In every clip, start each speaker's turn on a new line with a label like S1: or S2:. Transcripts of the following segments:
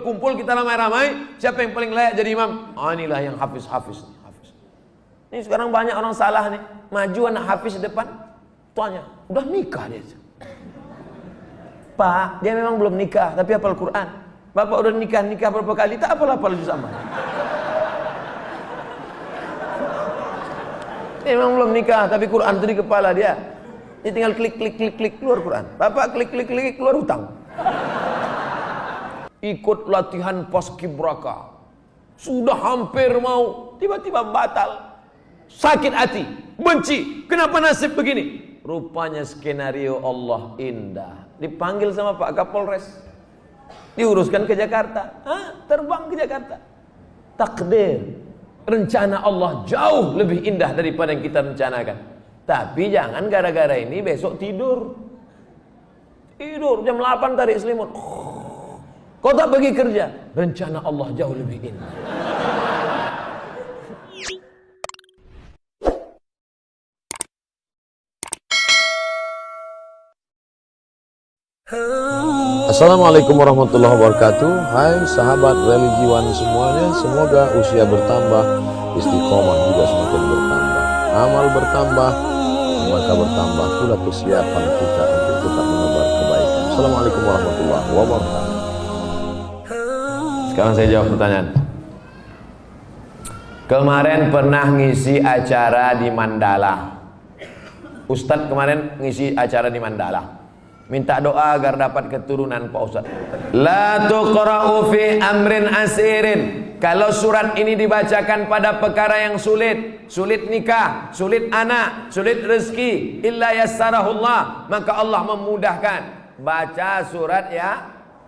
S1: Kumpul kita ramai-ramai, siapa yang paling layak jadi imam? Oh, inilah yang hafiz. Ini sekarang banyak orang salah nih. Maju anak hafiz depan, tuanya udah nikah dia. Pak, dia memang belum nikah, tapi hafal Quran. Bapak udah nikah berapa kali, tak hafal juz amma. Dia memang belum nikah, tapi Quran itu di kepala dia. Dia tinggal klik keluar Quran. Bapak klik keluar hutang. Ikut latihan paskibraka, sudah hampir mau, tiba-tiba batal, sakit hati, benci, kenapa nasib begini? Rupanya skenario Allah indah. Dipanggil sama Pak Kapolres, diuruskan ke Jakarta, terbang ke Jakarta. Takdir, rencana Allah jauh lebih indah daripada yang kita rencanakan. Tapi jangan gara-gara ini besok tidur jam 8 tarik selimut. Kau tak pergi kerja, rencana Allah jauh lebih indah.
S2: Assalamualaikum warahmatullahi wabarakatuh. Hai sahabat religiwan semuanya, semoga usia bertambah, istiqomah juga semakin bertambah, amal bertambah, maka bertambah pula kesiapan kita untuk tetap menebar kebaikan. Assalamualaikum warahmatullahi wabarakatuh.
S1: Sekarang saya jawab pertanyaan. Kemarin pernah ngisi acara di Mandala. Ustadz kemarin ngisi acara di Mandala. Minta doa agar dapat keturunan Pak Ustadz. La tuqra'u fi amrin asirin. Kalau surat ini dibacakan pada perkara yang sulit, sulit nikah, sulit anak, sulit rezeki, illa yassarahullah, maka Allah memudahkan. Baca surat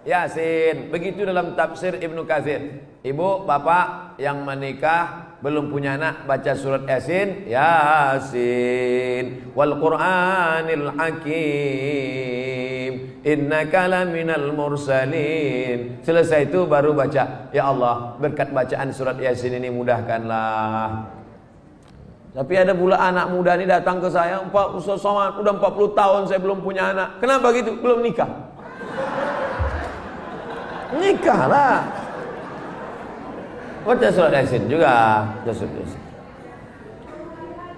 S1: Yasin. Begitu dalam tafsir Ibnu Katsir. Ibu, bapak yang menikah belum punya anak, baca surat Yasin. Yasin wal Qur'anil Hakim, innaka laminal mursalin. Selesai itu baru baca, ya Allah, berkat bacaan surat Yasin ini mudahkanlah. Tapi ada pula anak muda ini datang ke saya, Pak Ustaz Somad, udah 40 tahun saya belum punya anak. Kenapa gitu? Belum nikah. Nikahlah. Baca surat Yasin juga.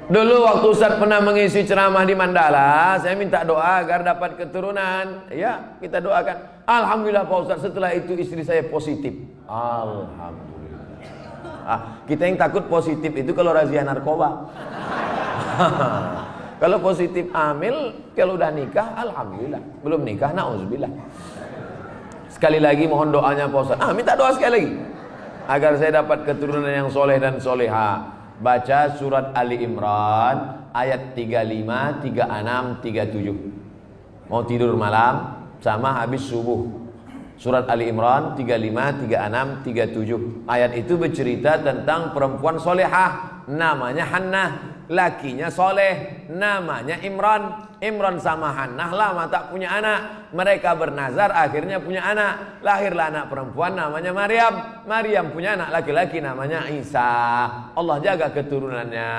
S1: Dulu waktu Ustaz pernah mengisi ceramah di Mandala, saya minta doa agar dapat keturunan. Ya, kita doakan. Alhamdulillah Pak Ustaz, setelah itu istri saya positif. Alhamdulillah. Kita yang takut positif itu kalau razia narkoba. Kalau positif hamil, kalau udah nikah, alhamdulillah. Belum nikah, na'udzubillah. Sekali lagi mohon doanya Pak Ustaz. Minta doa sekali lagi agar saya dapat keturunan yang soleh dan soleha. Baca surat Ali Imran ayat 35, 36, 37. Mau tidur malam sama habis subuh. Surat Ali Imran 35, 36, 37. Ayat itu bercerita tentang perempuan solehah, namanya Hannah. Lakinya soleh, namanya Imran. Imran sama Hannah lama tak punya anak. Mereka bernazar, akhirnya punya anak. Lahirlah anak perempuan namanya Maryam. Maryam punya anak laki-laki namanya Isa. Allah jaga keturunannya.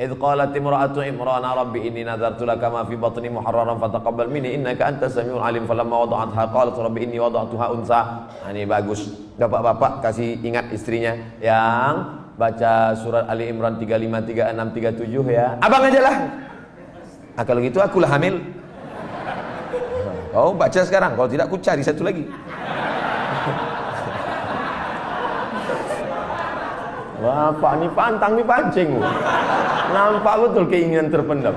S1: Idh qalat imra'atu Imran rabbi inni nadartu laka ma fi batni muharraran fataqabbal minni innaka antas samiul alim. Falamma wada'atha qalat rabbi inni wada'tuha unsa. Ini bagus. Bapak-bapak kasih ingat istrinya yang baca surat Ali Imran 35, 36, 37 ya. Abang aja lah. Kalau gitu akulah hamil. Kau baca sekarang, kalau tidak aku cari satu lagi. Bapak ini pantang nih pancing. Nampak betul keinginan terpendam.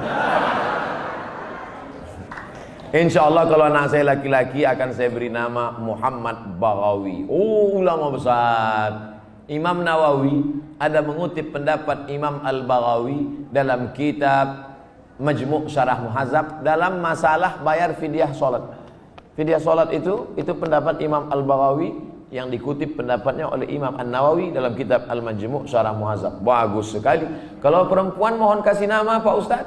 S1: Insya Allah kalau anak saya laki-laki akan saya beri nama Muhammad Baghawi. Ulama besar. Imam Nawawi ada mengutip pendapat Imam Al-Baghawi dalam kitab Majmu' Syarah Muhadzab dalam masalah bayar fidyah salat. Fidyah salat itu pendapat Imam Al-Baghawi yang dikutip pendapatnya oleh Imam An-Nawawi dalam kitab Al-Majmu' Syarah Muhadzab. Bagus sekali. Kalau perempuan mohon kasih nama Pak Ustaz,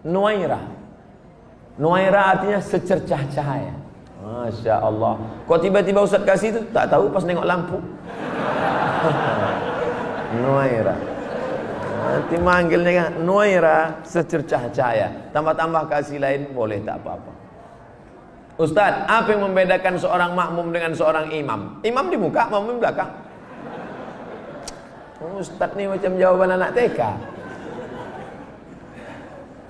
S1: Nuairah. Nuairah artinya secercah cahaya. Masya Allah. Kok tiba-tiba Ustaz kasih itu? Tak tahu pas nengok lampu. Nuairah. Nanti manggilnya kan Nuairah, secercah cahaya. Tambah-tambah kasih lain boleh, tak apa-apa. Ustadz, apa yang membedakan seorang makmum dengan seorang imam? Imam di muka, makmum di belakang. Ustadz nih macam jawaban anak TK.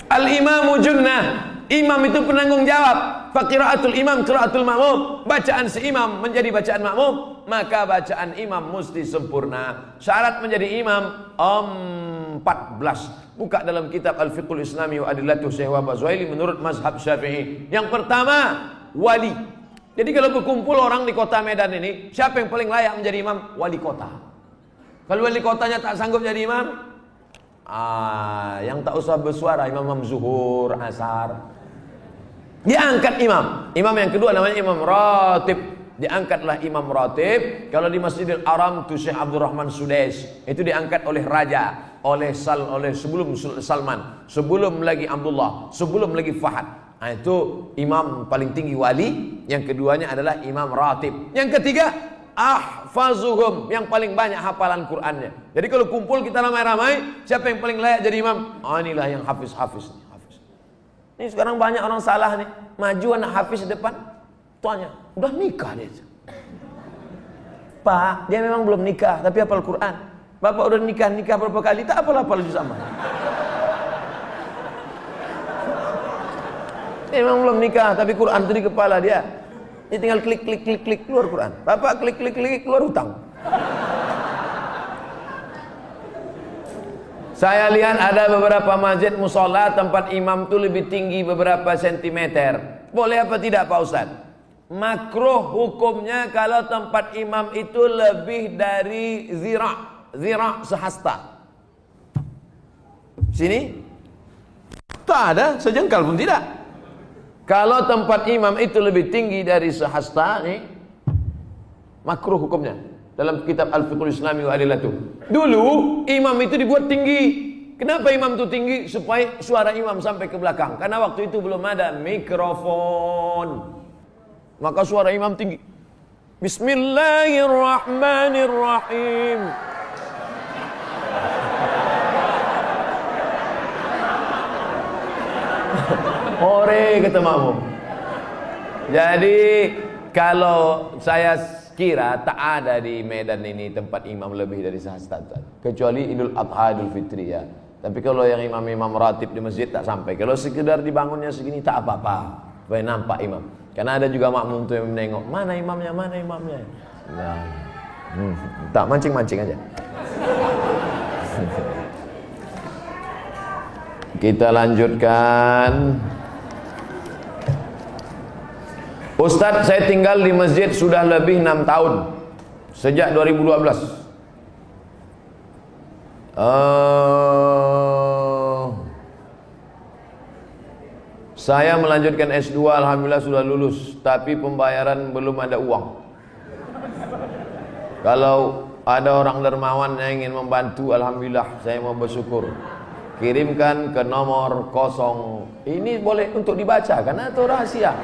S1: Al-imamu junnah. Imam itu penanggung jawab. Faqiraatul imam qiraatul makmum. Bacaan seimam menjadi bacaan makmum, maka bacaan imam mesti sempurna. Syarat menjadi imam 14. Buka dalam kitab Al-Fiqhul Islami wa Adillatuh Syekh Wahab Zuhaili menurut mazhab Syafi'i. Yang pertama, wali. Jadi kalau berkumpul orang di kota Medan ini, siapa yang paling layak menjadi imam? Wali kota. Kalau wali kotanya tak sanggup jadi imam, yang tak usah bersuara, imam zuhur, asar. Diangkat imam. Imam yang kedua namanya imam ratib. Diangkatlah imam ratib. Kalau di Masjidil Haram itu Syekh Abdurrahman Sudais, itu diangkat oleh raja, oleh sebelum Salman, sebelum lagi Abdullah, sebelum lagi Fahad. Nah, itu imam paling tinggi wali. Yang keduanya adalah imam ratib. Yang ketiga, ahfazuhum, yang paling banyak hafalan Qur'annya. Jadi kalau kumpul kita ramai-ramai, siapa yang paling layak jadi imam? Inilah yang hafiz. Ini sekarang banyak orang salah nih, maju anak hafiz di depan, tuanya udah nikah dia. Pak, dia memang belum nikah tapi hafal Quran. Bapak udah nikah berapa kali, tak hafal juz amma. Dia memang belum nikah tapi Quran itu di kepala dia. Dia tinggal klik keluar Quran. Bapak klik keluar hutang. Saya lihat ada beberapa masjid musola tempat imam itu lebih tinggi beberapa sentimeter. Boleh apa tidak Pak Ustaz? Makruh hukumnya kalau tempat imam itu lebih dari zira' sehasta. Sini tak ada sejengkal pun tidak. Kalau tempat imam itu lebih tinggi dari sehasta nih, makruh hukumnya. Dalam kitab Al-Fiqhul Islami wa Adillatuh. Dulu imam itu dibuat tinggi. Kenapa imam itu tinggi? Supaya suara imam sampai ke belakang. Karena waktu itu belum ada mikrofon. Maka suara imam tinggi. Bismillahirrahmanirrahim. Ore kata makmum. Jadi kalau saya kira tak ada di Medan ini tempat imam lebih dari sehasta, kecuali Idul Adha, Idul Fitri ya. Tapi kalau yang imam ratib di masjid tak sampai. Kalau sekedar dibangunnya segini tak apa-apa, supaya nampak imam. Karena ada juga makmum tuh yang menengok, mana imamnya. Nah, tak mancing aja. Kita lanjutkan. Ustadz, saya tinggal di masjid sudah lebih 6 tahun. Sejak 2012. Saya melanjutkan S2, alhamdulillah sudah lulus, tapi pembayaran belum ada uang. Kalau ada orang dermawan yang ingin membantu, alhamdulillah saya mau bersyukur. Kirimkan ke nomor 0. Ini boleh untuk dibaca karena itu rahasia.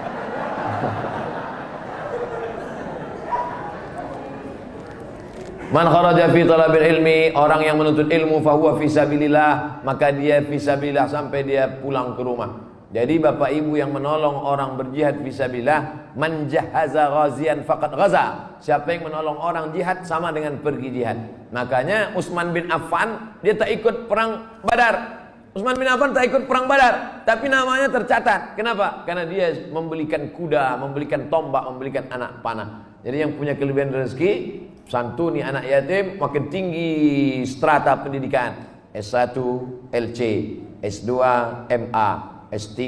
S1: Man kharaja fi talabil ilmi, orang yang menuntut ilmu fahuwa fisabilillah, maka dia fisabilillah sampai dia pulang ke rumah. Jadi bapak ibu yang menolong orang berjihad fisabilillah, man jahaza ghazian faqad ghaza. Siapa yang menolong orang jihad sama dengan pergi jihad. Makanya Utsman bin Affan dia tak ikut perang Badar. Utsman bin Affan tak ikut perang Badar, tapi namanya tercatat. Kenapa? Karena dia membelikan kuda, membelikan tombak, membelikan anak panah. Jadi yang punya kelebihan rezeki, santuni anak yatim, makin tinggi strata pendidikan. S1 LC, S2 MA, S3,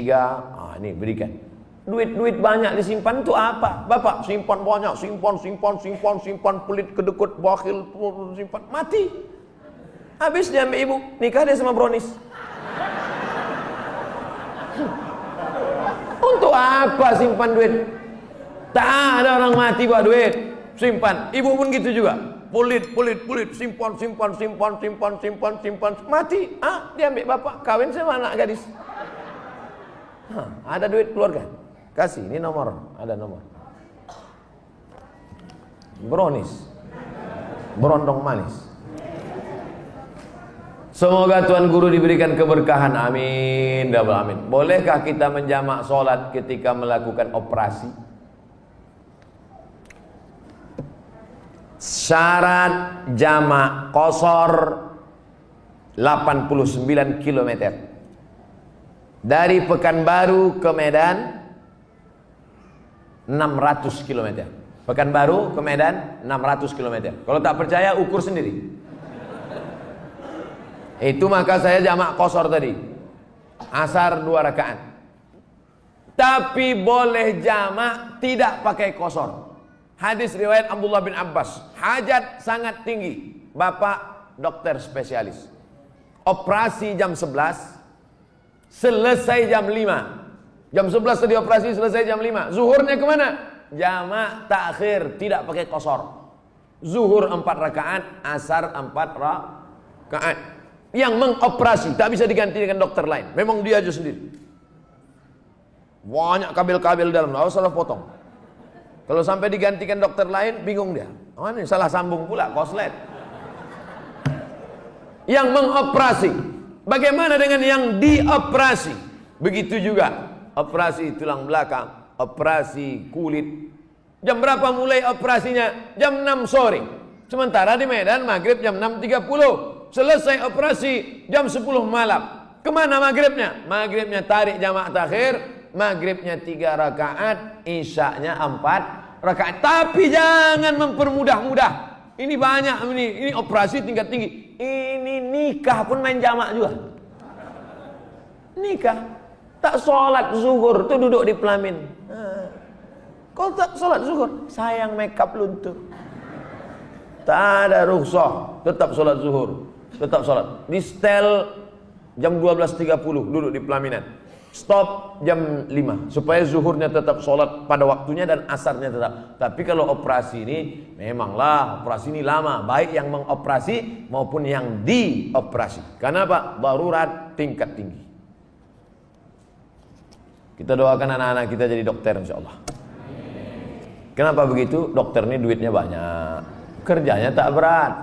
S1: ini berikan. Duit banyak disimpan itu apa? Bapak simpan banyak, simpan pelit, kedekut, bakhil, simpan, mati. Habis dia ambil ibu, nikah dia sama brownies. Untuk apa simpan duit? Tak ada orang mati buat duit, simpan. Ibu pun gitu juga. Pelit, simpan, mati. Dia ambil bapak, kawin sama anak gadis. Ada duit keluarga, kasih, ini nomor, ada nomor. Brownies, berondong manis. Semoga Tuan Guru diberikan keberkahan. Amin. Double amin. Bolehkah kita menjamak sholat ketika melakukan operasi? Syarat jamak qashar 89 km. Dari Pekanbaru ke Medan 600 km. Pekanbaru ke Medan 600 km. Kalau tak percaya ukur sendiri. Itu maka saya jamak qashar tadi. Asar 2 rakaat. Tapi boleh jamak tidak pakai qashar. Hadis riwayat Abdullah bin Abbas. Hajat sangat tinggi. Bapak dokter spesialis. Operasi jam 11. Selesai jam 5. Jam 11 tadi operasi, selesai jam 5. Zuhurnya kemana? Jamak takhir, tidak pakai qashar. Zuhur 4 rakaat, asar 4 rakaat. Yang mengoperasi tak bisa diganti dengan dokter lain. Memang dia aja sendiri. Banyak kabel-kabel dalam, harus salah potong. Kalau sampai digantikan dokter lain, bingung dia. Oh, ini salah sambung pula, koslet. Yang mengoperasi. Bagaimana dengan yang dioperasi? Begitu juga. Operasi tulang belakang, operasi kulit. Jam berapa mulai operasinya? Jam 6 sore. Sementara di Medan maghrib jam 6.30. Selesai operasi jam 10 malam. Kemana maghribnya? Maghribnya tarik jamak takhir. Maghribnya 3 rakaat. Isyaknya 4 rakaat. Tapi jangan mempermudah-mudah. Ini banyak ini operasi tingkat tinggi. Ini nikah pun main jamak juga. Nikah tak sholat zuhur tuh duduk di pelamin. Kau tak sholat zuhur, sayang makeup luntur. Tak ada rukhsah, tetap sholat zuhur. Tetap sholat. Di setel jam 12.30 duduk di pelaminan. Stop jam 5 supaya zuhurnya tetap sholat pada waktunya dan asarnya tetap. Tapi kalau operasi ini memanglah operasi ini lama, baik yang mengoperasi maupun yang dioperasi. Karena apa? Darurat tingkat tinggi. Kita doakan anak-anak kita jadi dokter insyaallah. Kenapa begitu? Dokter ini duitnya banyak, kerjanya tak berat.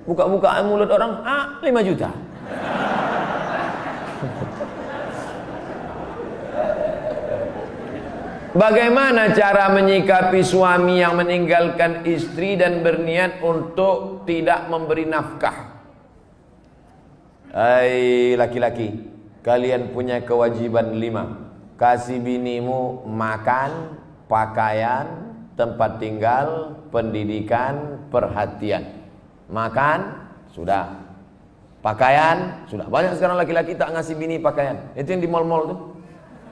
S1: Buka-bukaan mulut orang, 5 juta. Bagaimana cara menyikapi suami yang meninggalkan istri dan berniat untuk tidak memberi nafkah? Hai laki-laki, kalian punya kewajiban 5. Kasih binimu makan, pakaian, tempat tinggal, pendidikan, perhatian. Makan, sudah. Pakaian, sudah. Banyak sekarang laki-laki tak ngasih bini pakaian. Itu yang di mall-mall tuh.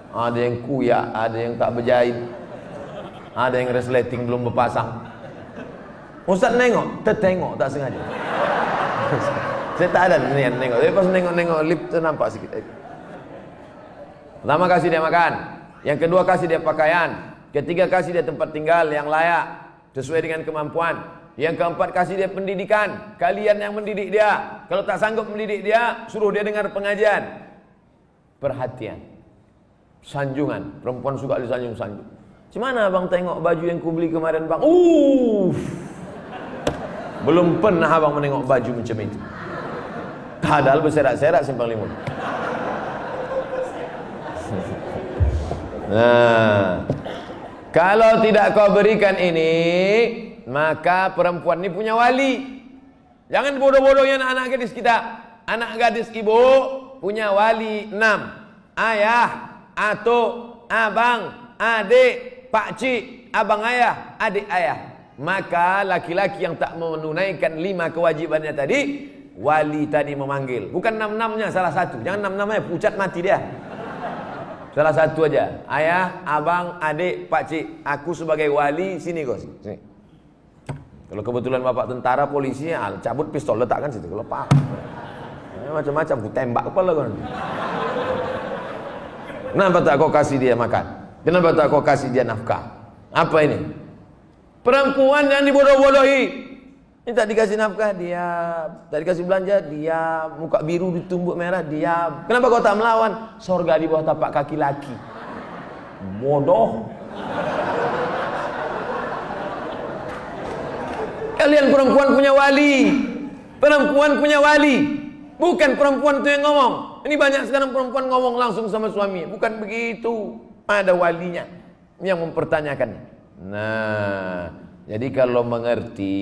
S1: Ada yang kuyak, ada yang tak berjahit. Ada yang resleting belum berpasang. Ustaz nengok, tertengok tak sengaja. Saya tak ada niat nengok. Tapi pas nengok-nengok lip tu nampak sikit. Pertama kasih dia makan. Yang kedua kasih dia pakaian. Ketiga kasih dia tempat tinggal yang layak sesuai dengan kemampuan. Yang keempat kasih dia pendidikan. Kalian yang mendidik dia. Kalau tak sanggup mendidik dia, suruh dia dengar pengajian. Perhatian. Sanjungan. Perempuan suka disanjung-sanjung. Gimana abang tengok baju yang ku beli kemarin bang? Belum pernah abang menengok baju macam itu. Padahal berserak-serak simpang limun. Nah, kalau tidak kau berikan ini, maka perempuan ini punya wali. Jangan bodoh-bodohnya anak-anak gadis kita. Anak gadis ibu punya wali 6. Ayah, atuk, abang, adik, pakcik, abang ayah, adik ayah. Maka laki-laki yang tak menunaikan 5 kewajibannya tadi, wali tadi memanggil. Bukan 6-6-nya, salah satu. Jangan 6-6-nya, pucat mati dia. Salah satu aja. Ayah, abang, adik, pakcik. Aku sebagai wali, sini kau. Sini. Kalau kebetulan bapak tentara, polisi, cabut pistol, letakkan situ. Kalau pak, macam-macam, ku tembak kepala kau nanti. Kenapa tak kau kasih dia makan? Kenapa tak kau kasih dia nafkah? Apa ini? Perempuan yang dibodoh-bodohi. Ini tak dikasih nafkah, diam. Tak dikasih belanja, diam. Muka biru ditumbuk merah, diam. Kenapa kau tak melawan? Sorga di bawah tapak kaki laki. Bodoh. Kalian perempuan punya wali. Perempuan punya wali. Bukan perempuan itu yang ngomong. Ini banyak sekarang perempuan ngomong langsung sama suami. Bukan begitu. Ada walinya yang mempertanyakannya. Nah, jadi kalau mengerti,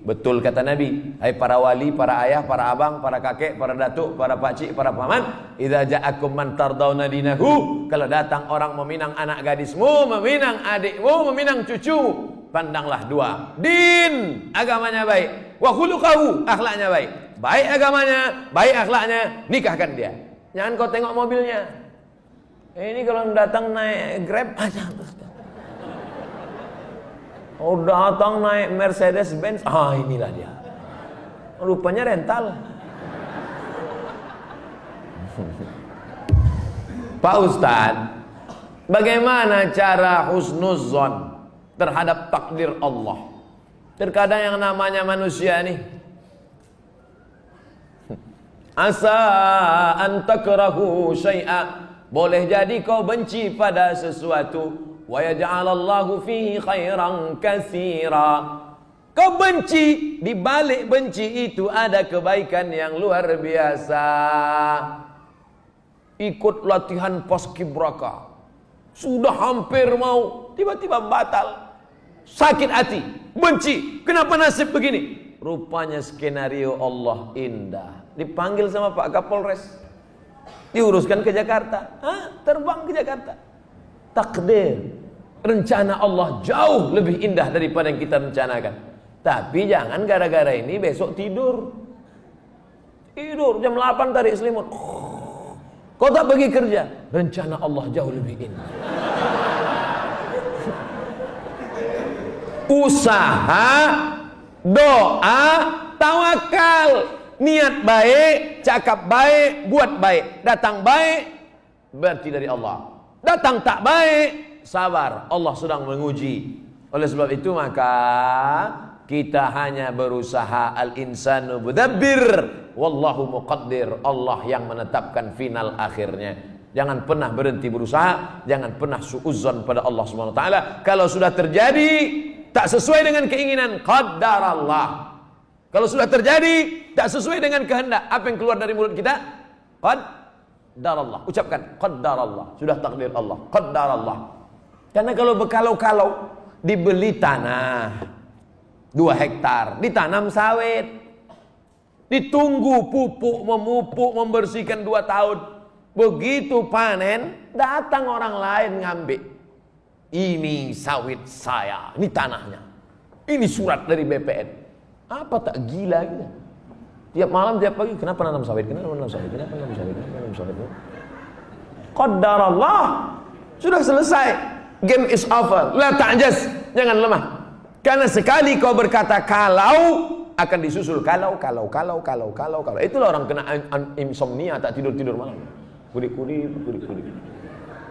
S1: betul kata Nabi, hai para wali, para ayah, para abang, para kakek, para datuk, para pakcik, para paman, idza ja'akum man tardawna dinahu, kalau datang orang meminang anak gadismu, meminang adikmu, meminang cucumu, pandanglah dua. Din, agamanya baik. Wa khuluquhu, akhlaknya baik. Baik agamanya, baik akhlaknya, nikahkan dia. Jangan kau tengok mobilnya. Ini kalau datang naik Grab aja. Oh, datang naik Mercedes Benz. Ah, inilah dia. Rupanya rental. Pak Ustadz, bagaimana cara husnuzon terhadap takdir Allah? Terkadang yang namanya manusia nih, asa an takrahu syai'a, boleh jadi kau benci pada sesuatu, wa yaj'alallahu fihi khairan katsira. Kau benci, di balik benci itu ada kebaikan yang luar biasa. Ikut latihan paskibraka, sudah hampir mau, tiba-tiba batal. Sakit hati, benci, kenapa nasib begini? Rupanya skenario Allah indah. Dipanggil sama Pak Kapolres, diuruskan ke Jakarta. Terbang ke Jakarta. Takdir, rencana Allah jauh lebih indah daripada yang kita rencanakan. Tapi jangan gara-gara ini besok tidur jam 8 tarik selimut. Kau tak pergi kerja, rencana Allah jauh lebih indah. Usaha, doa, tawakal, niat baik, cakap baik, buat baik. Datang baik, berarti dari Allah. Datang tak baik, sabar, Allah sedang menguji. Oleh sebab itu maka kita hanya berusaha, al-insanu mudabbir wallahu muqaddir. Allah yang menetapkan final akhirnya. Jangan pernah berhenti berusaha, jangan pernah suudzon pada Allah Subhanahu wa taala. Kalau sudah terjadi tak sesuai dengan keinginan, qaddarallah. Kalau sudah terjadi tak sesuai dengan kehendak, apa yang keluar dari mulut kita? Qaddarallah. Ucapkan qaddarallah. Sudah takdir Allah, qaddarallah. Karena kalau berkalau-kalau, dibeli tanah 2 hektar, ditanam sawit, ditunggu pupuk, memupuk, membersihkan 2 tahun. Begitu panen, datang orang lain ngambil. Ini sawit saya, ini tanahnya, ini surat dari BPN. Apa tak gila gitu? Tiap malam, tiap pagi, kenapa nanam sawit? Kenapa nanam sawit? Kenapa nanam sawit? Kenapa nanam sawit? Qaddarallah. Sudah selesai. Game is over. La ta'jaz. Jangan lemah. Karena sekali kau berkata kalau, akan disusul kalau. Itulah orang kena insomnia, tak tidur malam. Kudik-kudik.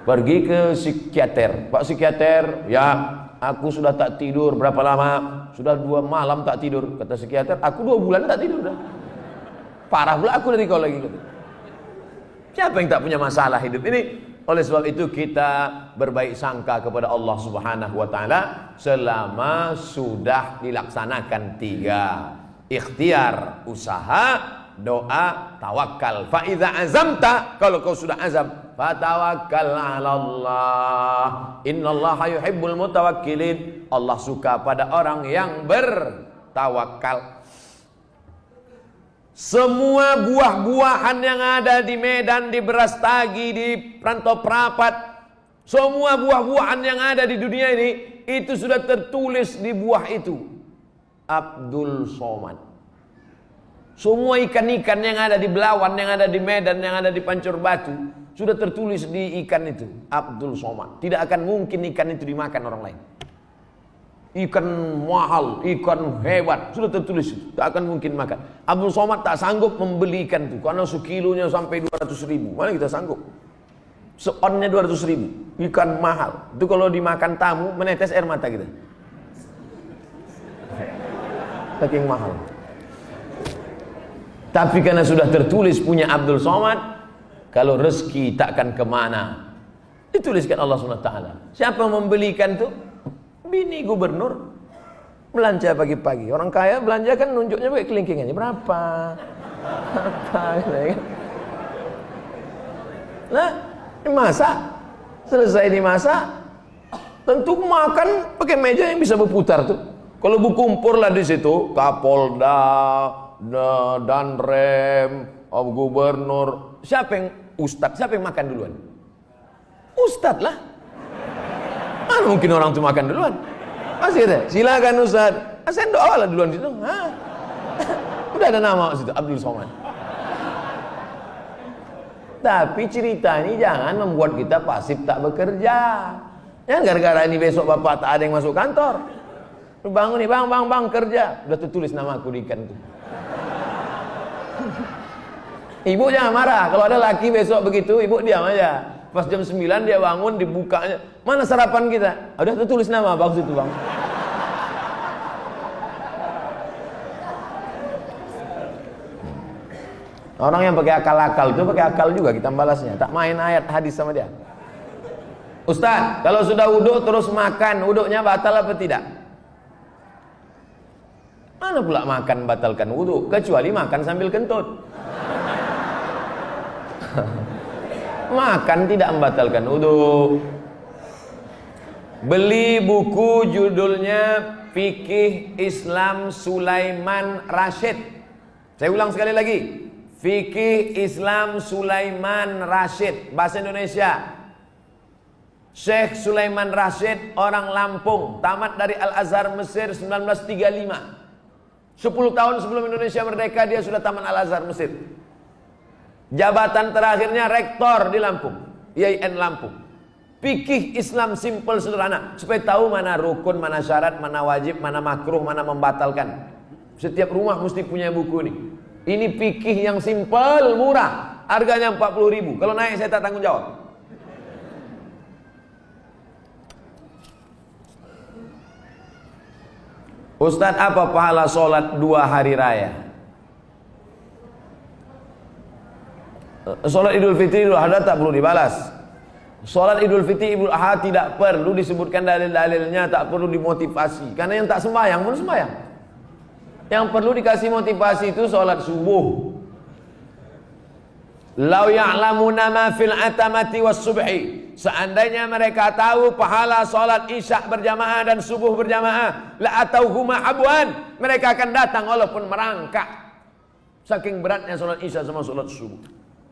S1: Pergi ke psikiater. Pak psikiater, ya aku sudah tak tidur berapa lama? Sudah 2 malam tak tidur. Kata psikiater, aku 2 bulan tak tidur dah. Parah pula aku dari kau lagi. Siapa yang tak punya masalah hidup ini? Oleh sebab itu kita berbaik sangka kepada Allah Subhanahu wa taala selama sudah dilaksanakan 3. Ikhtiar, usaha, doa, tawakal. Fa idza azamta, kalau kau sudah azam, fatawakkal 'ala Allah. Innallaha yuhibbul mutawakkilin. Allah suka pada orang yang bertawakal. Semua buah-buahan yang ada di Medan, di Brastagi, di Rantau Prapat, semua buah-buahan yang ada di dunia ini, itu sudah tertulis di buah itu. Abdul Somad. Semua ikan-ikan yang ada di Belawan, yang ada di Medan, yang ada di Pancur Batu, sudah tertulis di ikan itu. Abdul Somad. Tidak akan mungkin ikan itu dimakan orang lain. Ikan mahal, ikan hebat, sudah tertulis itu. Tak akan mungkin makan. Abdul Somad tak sanggup membeli ikan itu, karena sekilonya sampai 200.000. Mana kita sanggup? Seonnya 200.000. Ikan mahal. Itu kalau dimakan tamu, menetes air mata kita. Saking mahal. Tapi karena sudah tertulis punya Abdul Somad, kalau rezeki takkan kemana. Dituliskan Allah SWT. Siapa yang membelikan itu? Bini gubernur belanja pagi-pagi. Orang kaya belanja kan nunjuknya pakai kelingkingannya berapa. Apa kan? Nah, dimasak, selesai dimasak, tentu makan pakai meja yang bisa berputar tuh. Kalau berkumpul lah di situ, Kapolda, Danrem, Gubernur, siapa yang Ustadz, siapa yang makan duluan? Ustadz lah. Mana mungkin orang tuh makan duluan? Pasti ada, silakan Ustadz. Saya doa lah duluan situ. Udah ada nama situ, Abdul Somad. Tapi cerita ini jangan membuat kita pasif tak bekerja. Ya gara-gara ini besok bapak tak ada yang masuk kantor. Bangun nih bang kerja. Udah tertulis nama aku di ikan tuh. Ibu jangan marah. Kalau ada laki besok begitu, ibu diam aja. Pas jam 9 dia bangun, dibukanya. Mana sarapan kita? Udah tertulis nama bagus itu bang. Orang yang pakai akal-akal itu pakai akal juga kita balasnya. Tak main ayat hadis sama dia. Ustaz, kalau sudah wudhu terus makan, wudhunya batal apa tidak? Mana pula makan batalkan wudhu? Kecuali makan sambil kentut. Makan tidak membatalkan wudhu. Beli buku judulnya Fikih Islam Sulaiman Rasyid. Saya ulang sekali lagi. Fikih Islam Sulaiman Rasyid, bahasa Indonesia. Syekh Sulaiman Rasyid orang Lampung, tamat dari Al-Azhar Mesir 1935. 10 tahun sebelum Indonesia merdeka dia sudah tamat Al-Azhar Mesir. Jabatan terakhirnya rektor di Lampung, IAIN Lampung. Fikih Islam simple sederhana, supaya tahu mana rukun, mana syarat, mana wajib, mana makruh, mana membatalkan. Setiap rumah mesti punya buku ini. Ini fikih yang simple, murah. Harganya 40.000. Kalau naik saya tak tanggung jawab. Ustadz, apa pahala sholat 2 hari raya? Sholat Idul Fitri, Idul Adha tak perlu dibalas. Sholat Idul Fitri, Idul Adha tidak perlu disebutkan dalil-dalilnya, tak perlu dimotivasi. Karena yang tak sembahyang pun sembahyang. Yang perlu dikasih motivasi itu sholat subuh. Lau ya'lamuna ma fil atamati was subhi. Seandainya mereka tahu pahala sholat isya berjamaah dan subuh berjamaah, la atauhuma abwan. Mereka akan datang walaupun merangkak. Saking beratnya sholat isya sama sholat subuh.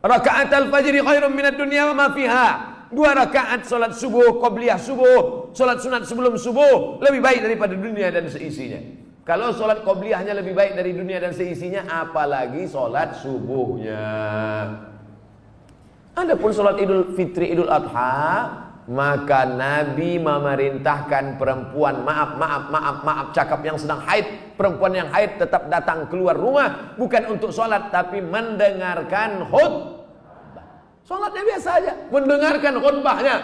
S1: Rakaat al-fajri khairun minad dunya wa ma fiha. 2 rakaat sholat subuh, qobliyah subuh, sholat sunat sebelum subuh lebih baik daripada dunia dan seisinya. Kalau sholat qobliyahnya lebih baik dari dunia dan seisinya, apalagi sholat subuhnya. Adapun sholat Idul Fitri, Idul Adha, maka Nabi memerintahkan perempuan, maaf, cakap yang sedang haid, perempuan yang haid tetap datang keluar rumah, bukan untuk sholat, tapi mendengarkan khutbah. Sholatnya biasa aja, mendengarkan khutbahnya.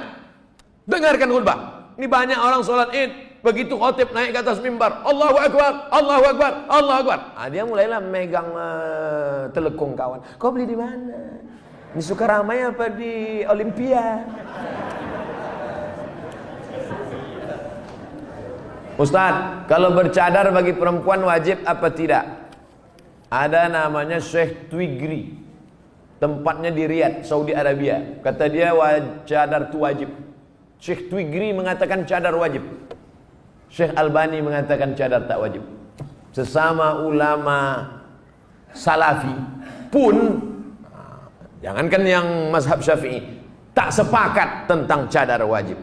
S1: Dengarkan khutbah. Ini banyak orang sholat id, begitu khotib naik ke atas mimbar, Allahu Akbar, Allahu Akbar, Allahu Akbar. Dia mulailah megang telekung kawan. Kau beli di mana? Di Sukaramai apa di Olimpia? Ustaz, kalau bercadar bagi perempuan wajib apa tidak? Ada namanya Syekh Twigri. Tempatnya di Riyadh, Saudi Arabia. Kata dia cadar itu wajib. Syekh Twigri mengatakan cadar wajib. Syekh Albani mengatakan cadar tak wajib. Sesama ulama salafi pun, jangankan yang mazhab Syafi'i, tak sepakat tentang cadar wajib.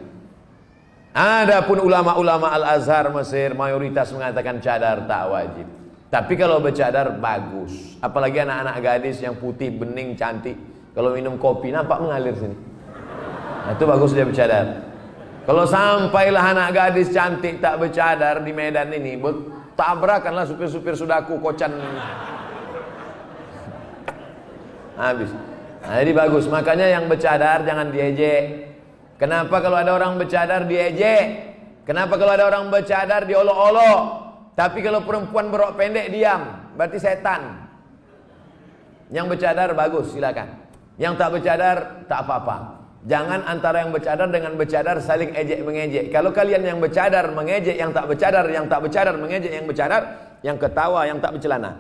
S1: Adapun ulama-ulama Al-Azhar Mesir mayoritas mengatakan cadar tak wajib. Tapi kalau bercadar bagus. Apalagi anak-anak gadis yang putih, bening, cantik. Kalau minum kopi nampak mengalir sini. Nah, itu bagus dia bercadar. Kalau sampailah anak gadis cantik tak bercadar di Medan ini, tabrakanlah supir-supir sudaku kocan. Habis. Nah, jadi bagus. Makanya yang bercadar jangan diejek. Kenapa kalau ada orang bercadar diejek? Kenapa kalau ada orang bercadar diolok-olok? Tapi kalau perempuan berok pendek diam, berarti setan. Yang bercadar bagus, silakan. Yang tak bercadar tak apa-apa. Jangan antara yang bercadar dengan bercadar saling ejek mengejek. Kalau kalian yang bercadar mengejek yang tak bercadar, yang tak bercadar mengejek yang bercadar, yang ketawa yang tak bercelana.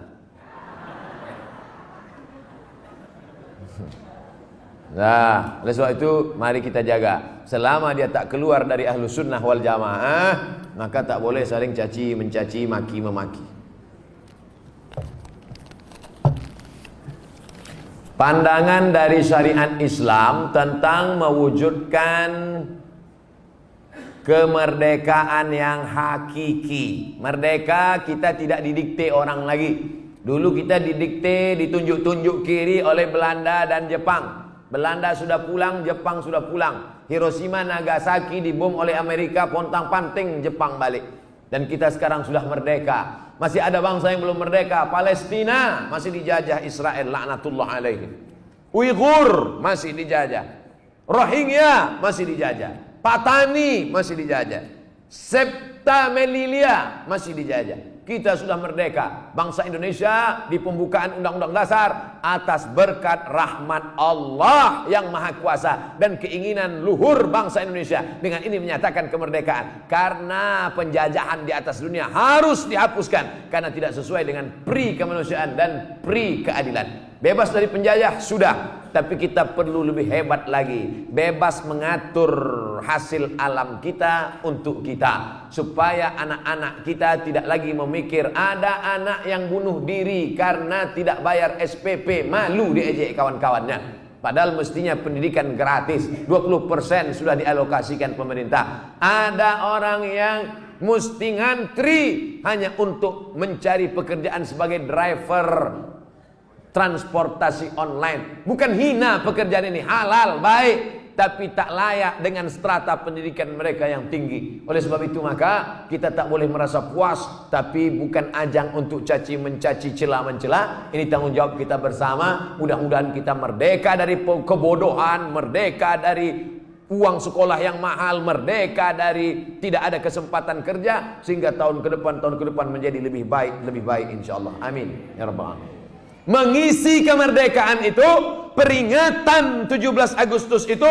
S1: Nah, oleh sebab itu mari kita jaga. Selama dia tak keluar dari ahlu sunnah wal jamaah, maka tak boleh saling caci, mencaci, maki, memaki. Pandangan dari syariat Islam tentang mewujudkan kemerdekaan yang hakiki. Merdeka kita tidak didikte orang lagi. Dulu kita didikte, ditunjuk-tunjuk kiri oleh Belanda dan Jepang. Belanda sudah pulang, Jepang sudah pulang. Hiroshima, Nagasaki dibom oleh Amerika, pontang-panting Jepang balik. Dan kita sekarang sudah merdeka. Masih ada bangsa yang belum merdeka. Palestina masih dijajah Israel, laknatullah alaihi. Uighur masih dijajah. Rohingya masih dijajah. Patani masih dijajah. Septa Melilia masih dijajah. Kita sudah merdeka. Bangsa Indonesia di pembukaan Undang-Undang Dasar atas berkat rahmat Allah yang Maha Kuasa dan keinginan luhur bangsa Indonesia. Dengan ini menyatakan kemerdekaan. Karena penjajahan di atas dunia harus dihapuskan karena tidak sesuai dengan pri kemanusiaan dan pri keadilan. Bebas dari penjajah sudah, tapi kita perlu lebih hebat lagi. Bebas mengatur hasil alam kita untuk kita, supaya anak-anak kita tidak lagi memikir ada anak yang bunuh diri karena tidak bayar SPP, malu diejek kawan-kawannya. Padahal mestinya pendidikan gratis, 20% sudah dialokasikan pemerintah. Ada orang yang mesti ngantri hanya untuk mencari pekerjaan sebagai driver transportasi online. Bukan hina pekerjaan ini, halal, baik, tapi tak layak dengan strata pendidikan mereka yang tinggi. Oleh sebab itu maka kita tak boleh merasa puas, tapi bukan ajang untuk caci mencaci, cela mencela. Ini tanggung jawab kita bersama. Mudah-mudahan kita merdeka dari kebodohan, merdeka dari uang sekolah yang mahal, merdeka dari tidak ada kesempatan kerja, sehingga tahun ke depan menjadi lebih baik insyaallah. Amin ya rabbal alamin. Mengisi kemerdekaan itu, peringatan 17 Agustus itu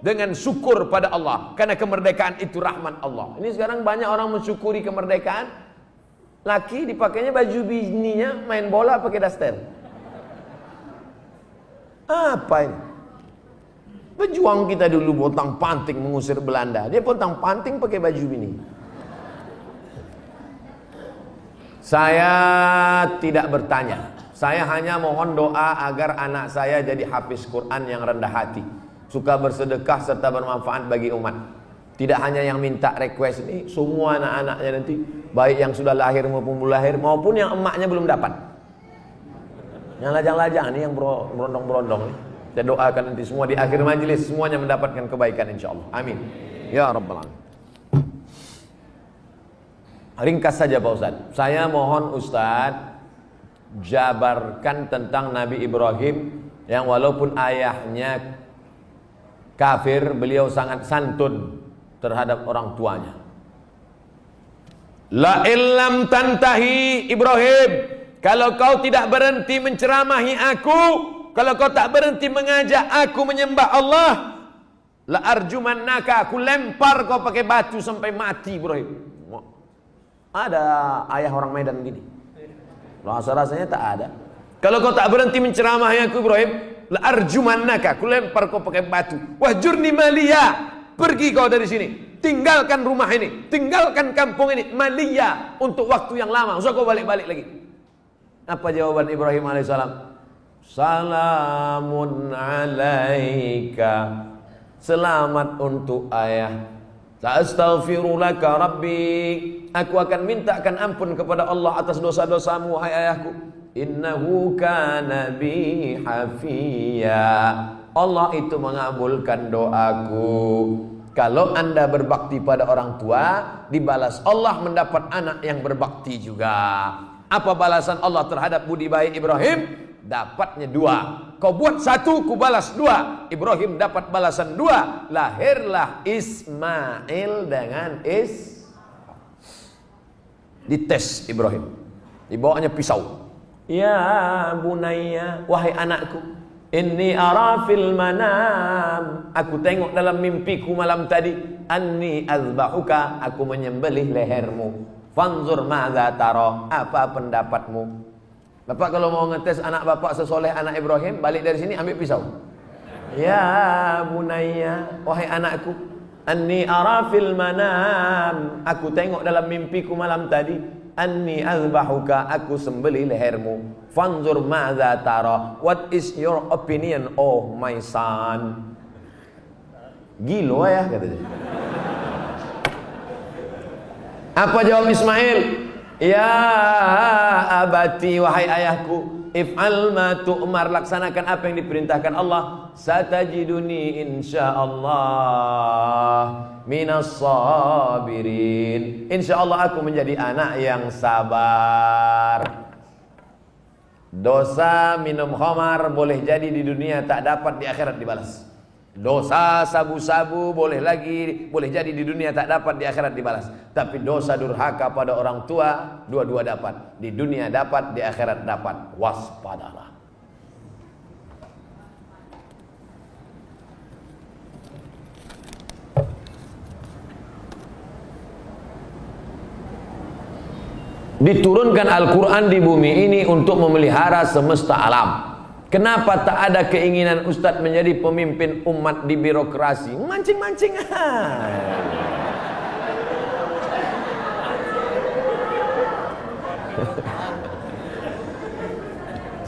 S1: dengan syukur pada Allah, karena kemerdekaan itu rahmat Allah. Ini sekarang banyak orang mensyukuri kemerdekaan. Laki dipakainya baju bininya main bola pakai daster. Apa ini? Pejuang kita dulu pontang-panting mengusir Belanda, dia pontang-panting pakai baju bini. Saya tidak bertanya. Saya hanya mohon doa agar anak saya jadi hafiz Quran yang rendah hati, suka bersedekah serta bermanfaat bagi umat. Tidak hanya yang minta request ini, semua anak-anaknya nanti, baik yang sudah lahir maupun belum lahir, maupun yang emaknya belum dapat. Yang lajang-lajang ini, yang berondong-berondong ini, saya doakan nanti semua di akhir majelis semuanya mendapatkan kebaikan insyaallah. Amin ya rabbal alamin. Ringkas saja Pak Ustaz. Saya mohon Ustaz jabarkan tentang Nabi Ibrahim yang walaupun ayahnya kafir, beliau sangat santun terhadap orang tuanya. La illam tantahi Ibrahim, kalau kau tidak berhenti menceramahi aku, kalau kau tak berhenti mengajak aku menyembah Allah, la arjumannaka, aku lempar kau pakai batu sampai mati Ibrahim. Ada ayah orang Medan gini. Rasa-rasanya tak ada. Kalau kau tak berhenti menceramahi aku Ibrahim, la arjumannaka, aku lempar kau pakai batu. Wahjurni maliya, pergi kau dari sini, tinggalkan rumah ini, tinggalkan kampung ini, maliya, untuk waktu yang lama, usah kau balik-balik lagi. Apa jawaban Ibrahim alaihissalam? Salamun alaika, selamat untuk ayah. Sa'astaghfirulaka rabbi, aku akan mintakan ampun kepada Allah atas dosa-dosamu hai ayahku. Innahu kana bi hafiya, Allah itu mengabulkan doaku. Kalau anda berbakti pada orang tua, dibalas Allah mendapat anak yang berbakti juga. Apa balasan Allah terhadap budi baik Ibrahim? Dapatnya 2. Kau buat 1, ku balas 2. Ibrahim dapat balasan 2. Lahirlah Ismail dengan dites Ibrahim. Dibawanya pisau. Ya bunayya, wahai anakku, inni ara fil manam, aku tengok dalam mimpiku malam tadi, anni azbahuka, aku menyembelih lehermu. Fanzur madza tara, apa pendapatmu? Bapak kalau mau ngetes anak bapak sesoleh anak Ibrahim, balik dari sini ambil pisau. Ya bunayya, wahai anakku, anni ara fil manam, aku tengok dalam mimpiku malam tadi, anni azbahuka, aku sembelih lehermu, fanzur madza tara, what is your opinion oh my son. Gilo ya katanya. Apa jawab Ismail? Ya abati, wahai ayahku, if'al ma tu'mar, laksanakan apa yang diperintahkan Allah. Satajiduni insyaallah minas sabirin, insyaallah aku menjadi anak yang sabar. Dosa minum khamar boleh jadi di dunia tak dapat, di akhirat dibalas. Dosa sabu-sabu boleh jadi di dunia tak dapat, di akhirat dibalas. Tapi dosa durhaka pada orang tua, dua-dua dapat. Di dunia dapat, di akhirat dapat. Waspadalah. Diturunkan Al-Quran di bumi ini untuk memelihara semesta alam. Kenapa tak ada keinginan Ustadz menjadi pemimpin umat di birokrasi? Mancing-mancing.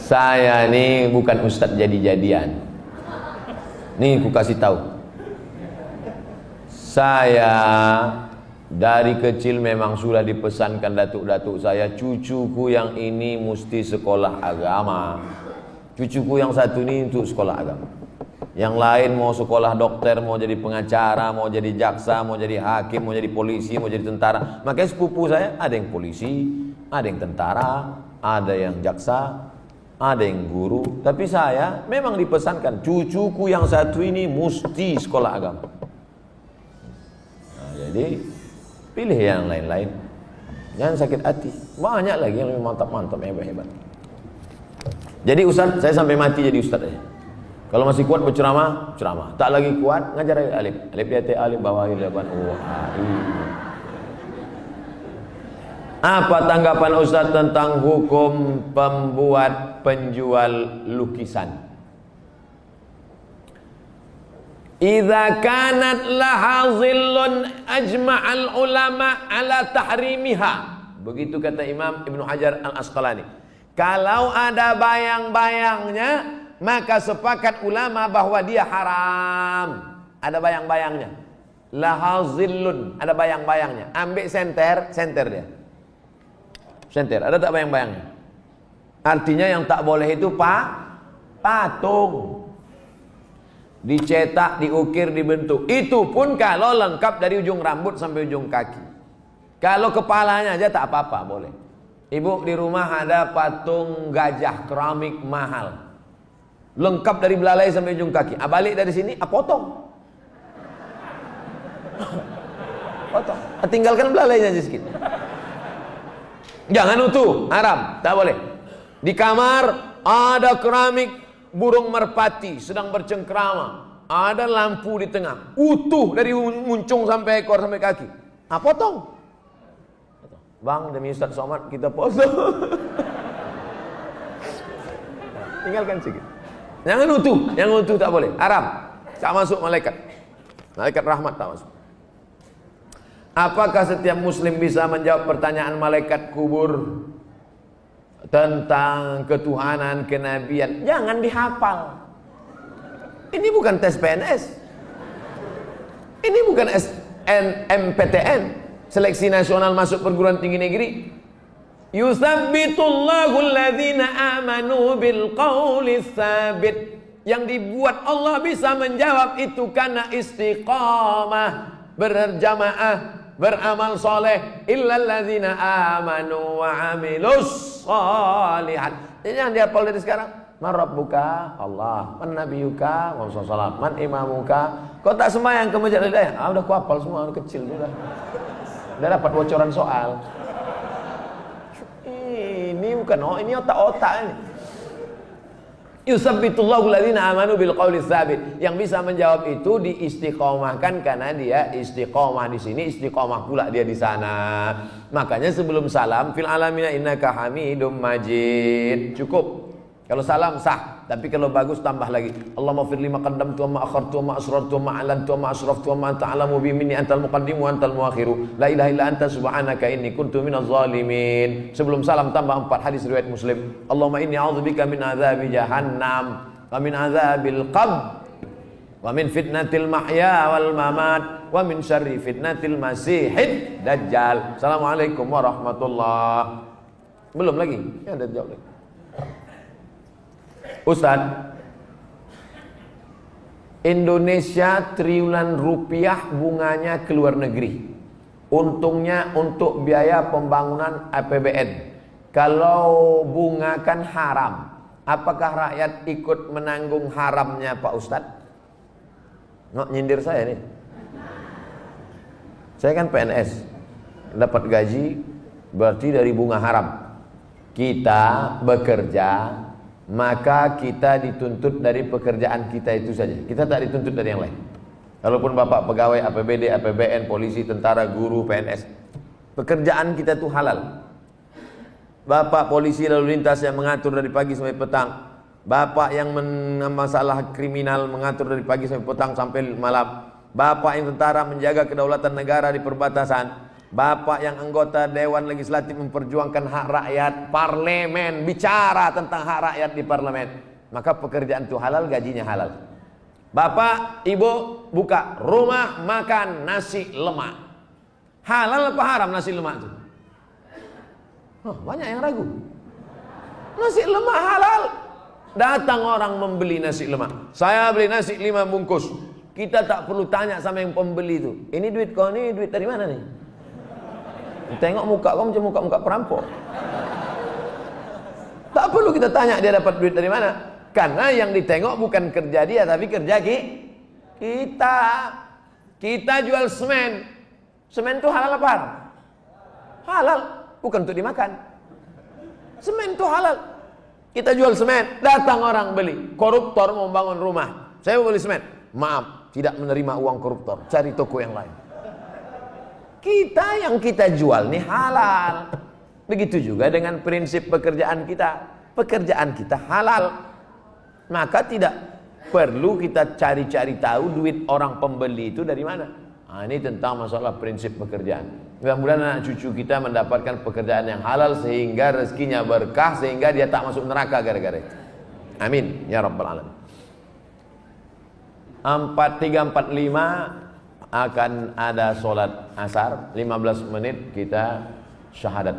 S1: Saya ini bukan Ustadz jadi-jadian. Nih ku kasih tahu. Saya dari kecil memang sudah dipesankan datuk-datuk saya, cucuku yang ini mesti sekolah agama. Cucuku yang satu ini untuk sekolah agama. Yang lain mau sekolah dokter, mau jadi pengacara, mau jadi jaksa, mau jadi hakim, mau jadi polisi, mau jadi tentara. Makanya sepupu saya ada yang polisi, ada yang tentara, ada yang jaksa, ada yang guru. Tapi saya memang dipesankan, cucuku yang satu ini mesti sekolah agama. Nah, jadi pilih yang lain-lain. Jangan sakit hati. Banyak lagi yang lebih mantap-mantap, hebat-hebat. Jadi Ustaz, saya sampai mati jadi Ustaz aja. Kalau masih kuat berceramah, ceramah. Tak lagi kuat, ngajar alif. Alif ya alif bawah ilaban Apa tanggapan Ustaz tentang hukum pembuat penjual lukisan? Idza kanat laha zillun ajma'al ulama ala tahrimiha. Begitu kata Imam Ibnu Hajar Al-Asqalani. Kalau ada bayang-bayangnya, maka sepakat ulama bahwa dia haram. Ada bayang-bayangnya. Laha zillun, ada bayang-bayangnya. Ambil senter dia. Senter, ada tak bayang-bayangnya? Artinya yang tak boleh itu patung. Dicetak, diukir, dibentuk. Itu pun kalau lengkap dari ujung rambut sampai ujung kaki. Kalau kepalanya aja tak apa-apa, boleh. Ibu, di rumah ada patung gajah keramik mahal, lengkap dari belalai sampai ujung kaki. Balik dari sini, potong. Potong. Tinggalkan belalainya aja sedikit. Jangan utuh, haram, tak boleh. Di kamar ada keramik burung merpati sedang bercengkrama, ada lampu di tengah, utuh dari muncung sampai ekor sampai kaki. Potong. Bang, demi Ustaz Somad kita potong. Tinggalkan sedikit. Jangan utuh, yang utuh tak boleh, haram. Tak masuk malaikat. Malaikat rahmat tak masuk. Apakah setiap muslim bisa menjawab pertanyaan malaikat kubur tentang ketuhanan, kenabian? Jangan dihafal. Ini bukan tes PNS. Ini bukan SNMPTN, seleksi nasional masuk perguruan tinggi negeri. Yusabbitullahu alladhina amanu bil qawli tsabit. Yang dibuat Allah bisa menjawab itu karena istiqamah, berjamaah, beramal soleh. Illalladzina amanu wa amilus shalihat. Jadi jangan dihafal dari sekarang. Man rabbuka? Allah. Man nabiyuka? Muhammad sallallahu. Man imamuka? Kau tak sembahyang ke masjid Hidayah? Udah ku hafal semua, udah kecil sudah. Udah dapat bocoran soal. Ini bukan ini otak-otak ini. Yusabbitullahu alladhina amanu bil qawli tsabit. Yang bisa menjawab itu diistiqomahkan karena dia istiqomah di sini, istiqomah pula dia di sana. Makanya sebelum salam fil alamina innaka hamidum majid. Cukup. Kalau salam sah. Tapi kalau bagus tambah lagi. Allahumma fir lima qaddamtu wa ma akhartu wa ma asrartu wa ma alantu wa ma asraftu wa ma anta a'lamu bi minni antal muqaddim wa antal muakhiru. La ilaha illa anta subhanaka inni kuntu minaz zalimin. Sebelum salam tambah 4 hadis riwayat Muslim. Allahumma inni a'udzubika min adzabi jahannam wa min adzabil qabr wa min fitnatil mahya wal mamat wa min syarri fitnatil masihid dajjal. Assalamualaikum warahmatullahi. Belum lagi? Ya ada jawab lagi. Ustaz, Indonesia triliunan rupiah bunganya ke luar negeri. Untungnya untuk biaya pembangunan APBN. Kalau bunga kan haram, apakah rakyat ikut menanggung haramnya Pak Ustaz? Nggak nyindir saya nih. Saya kan PNS, dapat gaji berarti dari bunga haram. Kita bekerja, maka kita dituntut dari pekerjaan kita itu saja. Kita tak dituntut dari yang lain. Walaupun Bapak pegawai APBD, APBN, polisi, tentara, guru, PNS, pekerjaan kita itu halal. Bapak polisi lalu lintas yang mengatur dari pagi sampai petang, Bapak yang masalah kriminal mengatur dari pagi sampai petang sampai malam, Bapak yang tentara menjaga kedaulatan negara di perbatasan, Bapak yang anggota Dewan Legislatif memperjuangkan hak rakyat, parlemen bicara tentang hak rakyat di parlemen, maka pekerjaan itu halal, gajinya halal. Bapak, Ibu buka rumah makan nasi lemak, halal apa haram nasi lemak itu? Oh, banyak yang ragu. Nasi lemak halal. Datang orang membeli nasi lemak, saya beli nasi 5 bungkus. Kita tak perlu tanya sama yang pembeli itu, ini duit kau ini duit dari mana nih? Tengok muka kau macam muka-muka perampok. Tak perlu kita tanya dia dapat duit dari mana, karena yang ditengok bukan kerja dia tapi kerja kita. Kita jual semen. Semen itu halal apa haram? Halal, bukan untuk dimakan. Semen itu halal. Kita jual semen, datang orang beli. Koruptor mau bangun rumah, saya mau beli semen, maaf, tidak menerima uang koruptor, cari toko yang lain. Kita yang kita jual nih halal. Begitu juga dengan prinsip pekerjaan kita. Pekerjaan kita halal, maka tidak perlu kita cari-cari tahu duit orang pembeli itu dari mana. Nah, ini tentang masalah prinsip pekerjaan. Mudah-mudahan anak cucu kita mendapatkan pekerjaan yang halal sehingga rezekinya berkah, sehingga dia tak masuk neraka gara-gara itu. Amin ya rabbal alamin. 4345 akan ada sholat asar, 15 menit kita syahadat.